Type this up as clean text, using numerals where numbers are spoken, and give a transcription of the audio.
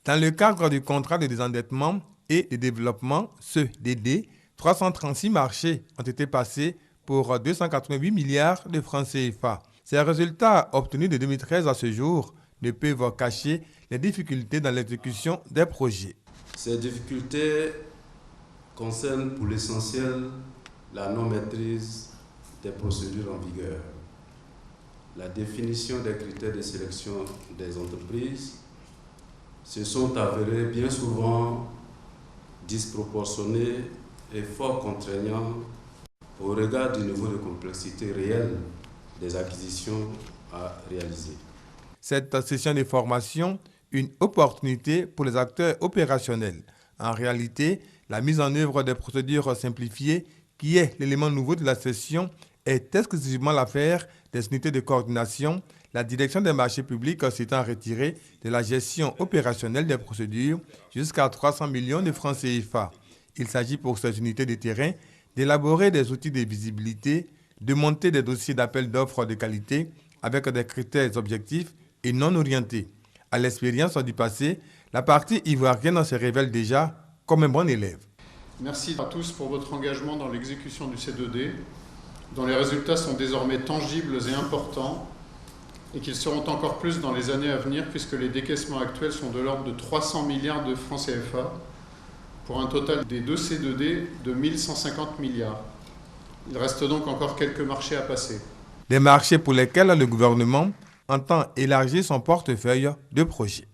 Dans le cadre du contrat de désendettement et de développement, CDD, 336 marchés ont été passés pour 288 milliards de francs CFA. Ces résultats obtenus de 2013 à ce jour ne peuvent cacher les difficultés dans l'exécution des projets. Ces difficultés concernent pour l'essentiel la non-maîtrise des procédures en vigueur, la définition des critères de sélection des entreprises se sont avérés bien souvent disproportionnés et fort contraignants au regard du niveau de complexité réel des acquisitions à réaliser. Cette session de formation, une opportunité pour les acteurs opérationnels. En réalité, la mise en œuvre des procédures simplifiées, qui est l'élément nouveau de la session, est exclusivement l'affaire des unités de coordination, la direction des marchés publics s'étant retirée de la gestion opérationnelle des procédures jusqu'à 300 millions de francs CFA. Il s'agit pour ces unités de terrain d'élaborer des outils de visibilité, de monter des dossiers d'appel d'offres de qualité avec des critères objectifs et non orientés. À l'expérience du passé, la partie ivoirienne se révèle déjà comme un bon élève. Merci à tous pour votre engagement dans l'exécution du C2D, dont les résultats sont désormais tangibles et importants, et qu'ils seront encore plus dans les années à venir, puisque les décaissements actuels sont de l'ordre de 300 milliards de francs CFA, pour un total des deux C2D de 1150 milliards. Il reste donc encore quelques marchés à passer. Des marchés pour lesquels le gouvernement entend élargir son portefeuille de projets.